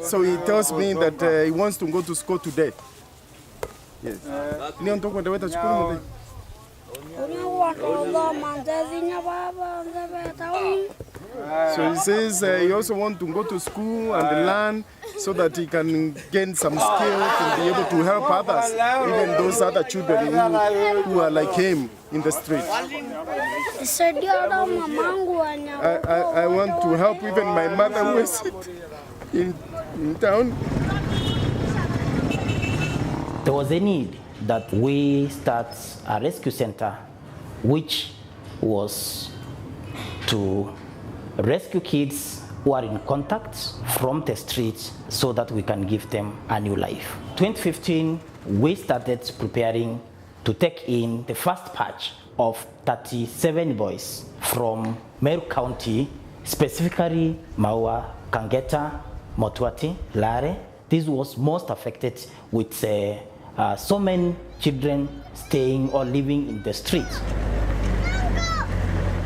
So he tells me that he wants to go to school today. Yes. So he says he also wants to go to school and learn so that he can gain some skills and be able to help others, even those other children who are like him in the street. I want to help even my mother who is in town. There was a need that we start a rescue center, which was to rescue kids who are in contact from the streets so that we can give them a new life. 2015, we started preparing to take in the first batch of 37 boys from Meru County, specifically Maua, Kangeta, Motwati, Lare. This was most affected with so many children staying or living in the streets.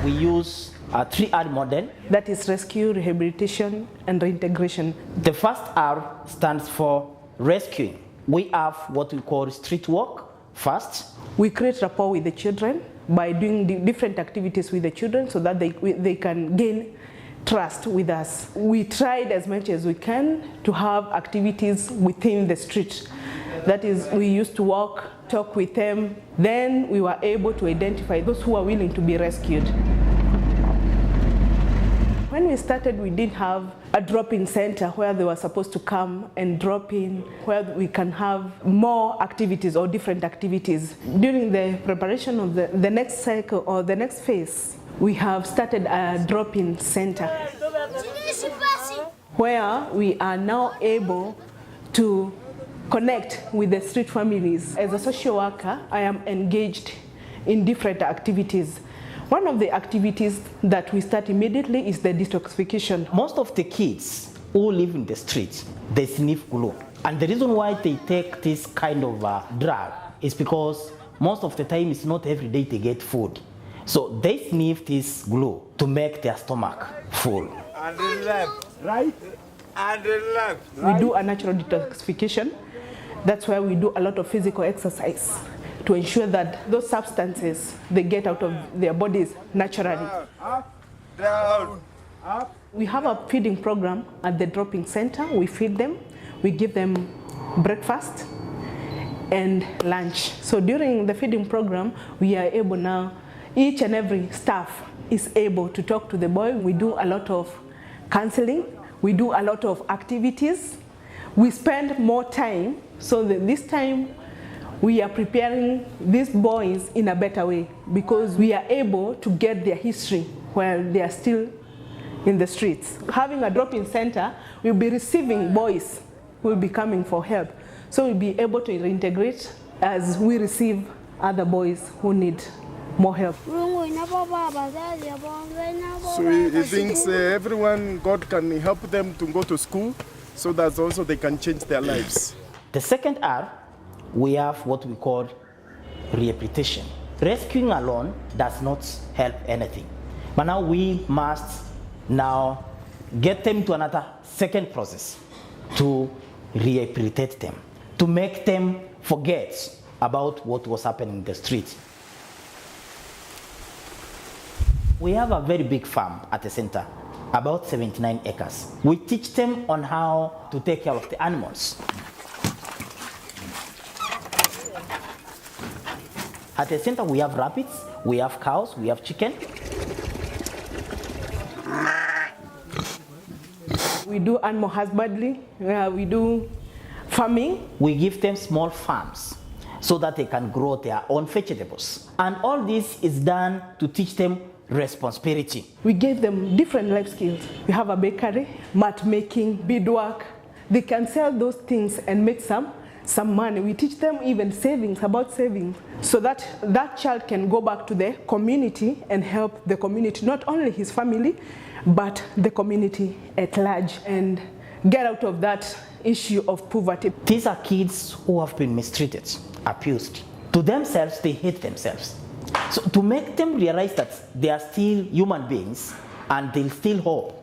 We use a 3R model. That is rescue, rehabilitation, and reintegration. The first R stands for rescuing. We have what we call street walk first. We create rapport with the children by doing different activities with the children so that they can gain trust with us. We tried as much as we can to have activities within the street. That is, we used to walk, talk with them. Then we were able to identify those who are willing to be rescued. When we started, we didn't have a drop-in center where they were supposed to come and drop in, where we can have more activities or different activities. During the preparation of the next cycle or the next phase, we have started a drop-in center where we are now able to connect with the street families. As a social worker, I am engaged in different activities. One of the activities that we start immediately is the detoxification. Most of the kids who live in the streets, they sniff glue. And the reason why they take this kind of drug is because most of the time it's not every day they get food. So they sniff this glue to make their stomach full. And the left, right? And the left, right? We do a natural detoxification. That's why we do a lot of physical exercise to ensure that those substances, they get out of their bodies naturally. Up, down, up. We have a feeding program at the drop-in center. We feed them, we give them breakfast and lunch. So during the feeding program, we are able now, each and every staff is able to talk to the boy. We do a lot of counseling, we do a lot of activities. We spend more time, so that this time we are preparing these boys in a better way because we are able to get their history while they are still in the streets. Having a drop-in center, we'll be receiving boys who will be coming for help. So we'll be able to reintegrate as we receive other boys who need more help. So he thinks everyone, God can help them to go to school so that also they can change their lives. The second R, we have what we call rehabilitation. Rescuing alone does not help anything. But now we must now get them to another second process to rehabilitate them, to make them forget about what was happening in the street. We have a very big farm at the center, about 79 acres. We teach them on how to take care of the animals. At the center, we have rabbits, we have cows, we have chicken. We do animal husbandry, we do farming. We give them small farms so that they can grow their own vegetables. And all this is done to teach them responsibility. We gave them different life skills. We have a bakery, mat making, beadwork. They can sell those things and make some money. We teach them even savings, about savings, so that that child can go back to the community and help the community, not only his family, but the community at large, and get out of that issue of poverty. These are kids who have been mistreated, abused. To themselves, they hate themselves. So to make them realize that they are still human beings and they still hope,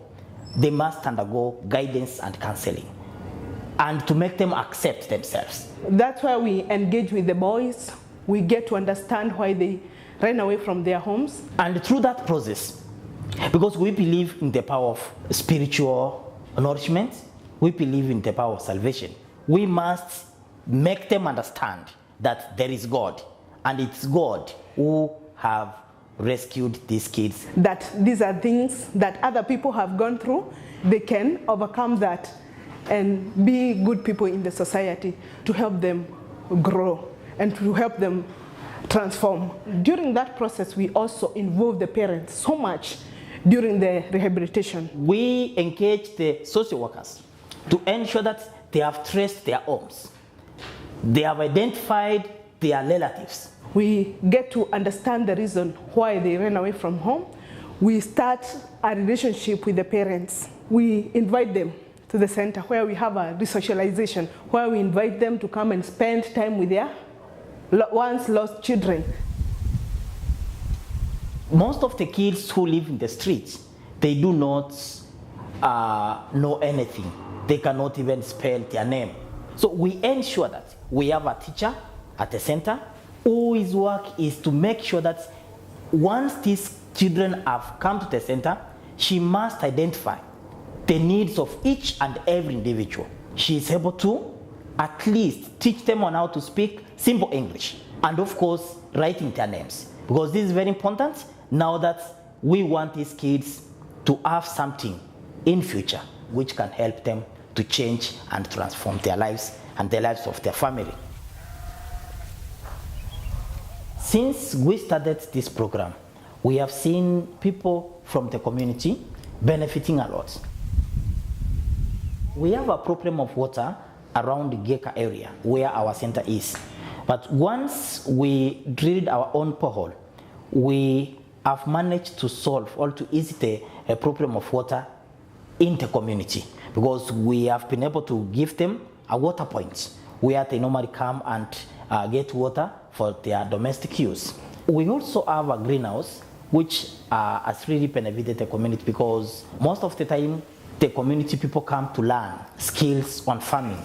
they must undergo guidance and counseling, and to make them accept themselves. That's why we engage with the boys. We get to understand why they ran away from their homes. And through that process, because we believe in the power of spiritual nourishment, we believe in the power of salvation, we must make them understand that there is God, and it's God who have rescued these kids. That these are things that other people have gone through. They can overcome that and be good people in the society, to help them grow and to help them transform. During that process, we also involve the parents so much during the rehabilitation. We engage the social workers to ensure that they have traced their homes. They have identified their relatives. We get to understand the reason why they ran away from home. We start a relationship with the parents. We invite them to the center where we have a resocialization, where we invite them to come and spend time with their once lost children. Most of the kids who live in the streets, they do not know anything. They cannot even spell their name. So we ensure that we have a teacher at the center whose work is to make sure that once these children have come to the center, she must identify the needs of each and every individual. She is able to at least teach them on how to speak simple English, and of course writing their names, because this is very important now that we want these kids to have something in future which can help them to change and transform their lives and the lives of their family. Since we started this program, we have seen people from the community benefiting a lot. We have a problem of water around the Geka area where our center is. But once we drilled our own borehole, we have managed to solve or to ease the problem of water in the community, because we have been able to give them a water point where they normally come and get water for their domestic use. We also have a greenhouse which has really benefited the community, because most of the time the community people come to learn skills on farming.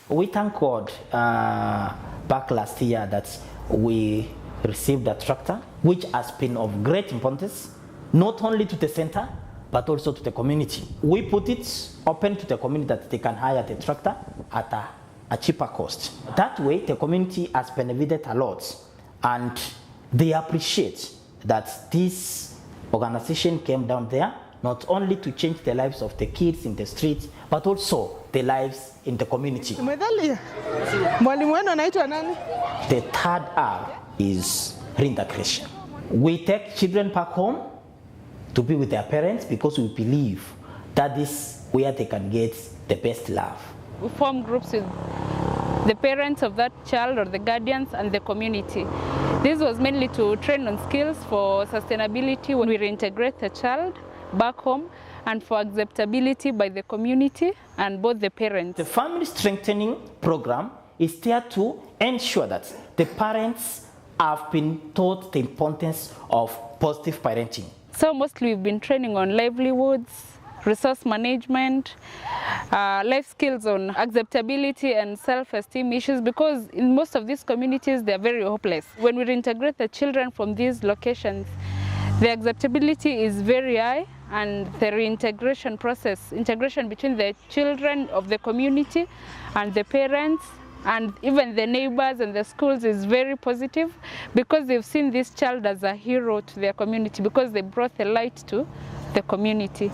We thank God back last year that we received a tractor which has been of great importance, not only to the center but also to the community. We put it open to the community that they can hire the tractor at a cheaper cost. That way the community has benefited a lot, and they appreciate that this organization came down there not only to change the lives of the kids in the streets, but also the lives in the community. The third R is reintegration. We take children back home to be with their parents, because we believe that is where they can get the best love. We form groups with the parents of that child or the guardians and the community. This was mainly to train on skills for sustainability when we reintegrate the child back home, and for acceptability by the community and both the parents. The family strengthening program is there to ensure that the parents have been taught the importance of positive parenting. So mostly we've been training on livelihoods, resource management, life skills on acceptability and self-esteem issues, because in most of these communities they are very hopeless. When we reintegrate the children from these locations, the acceptability is very high, and the reintegration process, integration between the children of the community and the parents and even the neighbors and the schools is very positive, because they've seen this child as a hero to their community, because they brought the light to the community.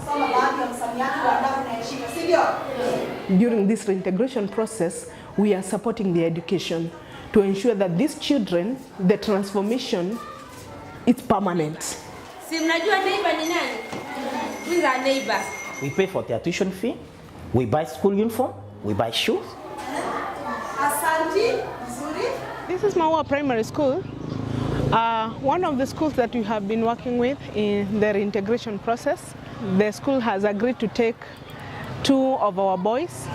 During this reintegration process, we are supporting their education to ensure that these children, the transformation, is permanent. We pay for their tuition fee, we buy school uniform, we buy shoes. This is Maua Primary School, one of the schools that we have been working with in the reintegration process. The school has agreed to take 2 of our boys.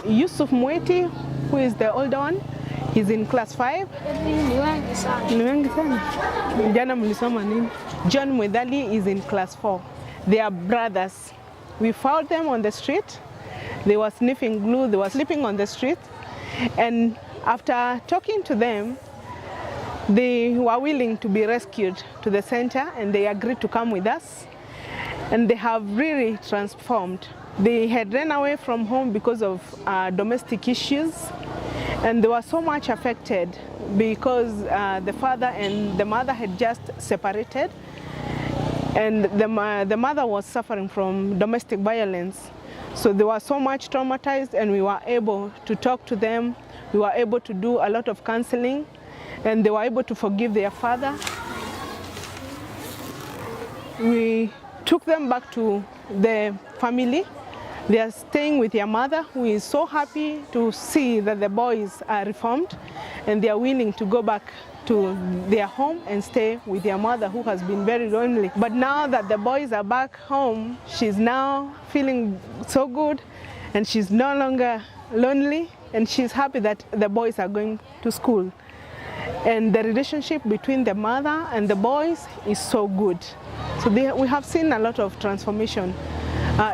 Yusuf Mweti, who is the older one, He's in class 5. Ni wengi sana. Jana mlisoma nini? John Mwedali is in class 4. They are brothers. We found them on the street. They were sniffing glue. They were sleeping on the street. And after talking to them, they were willing to be rescued to the center, and they agreed to come with us. And they have really transformed. They had run away from home because of domestic issues, and they were so much affected because the father and the mother had just separated, and the mother was suffering from domestic violence. So they were so much traumatized, and we were able to talk to them. We were able to do a lot of counseling, and they were able to forgive their father. We took them back to the family. They are staying with their mother, who is so happy to see that the boys are reformed, and they are willing to go back to their home and stay with their mother, who has been very lonely. But now that the boys are back home, she's now feeling so good, and she's no longer lonely, and she's happy that the boys are going to school. And the relationship between the mother and the boys is so good. So we have seen a lot of transformation.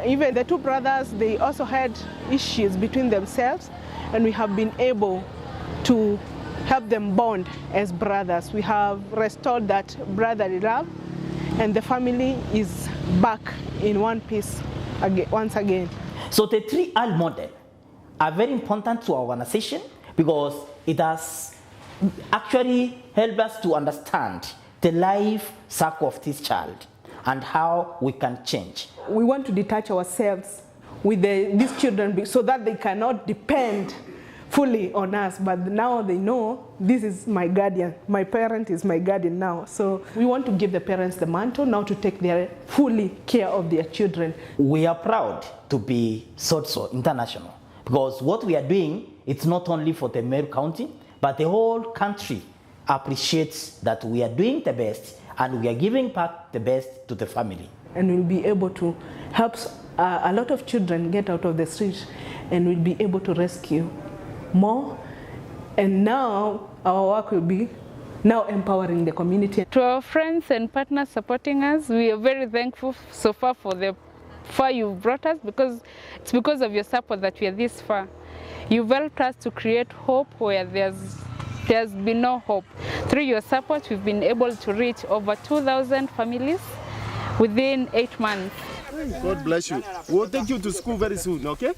Even the two brothers, they also had issues between themselves, and we have been able to help them bond as brothers. We have restored that brotherly love, and the family is back in one piece once again. So the 3R model are very important to our organization because it has actually helped us to understand the life cycle of this child and how we can change. We want to detach ourselves with these children so that they cannot depend fully on us, but now they know this is my guardian. My parent is my guardian now. So we want to give the parents the mantle now to take their fully care of their children. We are proud to be SOTSO International because what we are doing, it's not only for the Meru County, but the whole country appreciates that we are doing the best and we are giving back the best to the family. And we'll be able to help a lot of children get out of the streets, and we'll be able to rescue more. And now our work will be now empowering the community. To our friends and partners supporting us, we are very thankful so far for the far you've brought us, because it's because of your support that we are this far. You've helped us to create hope where there's been no hope. Through your support, we've been able to reach over 2,000 families within 8 months. God bless you. We'll take you to school very soon, okay?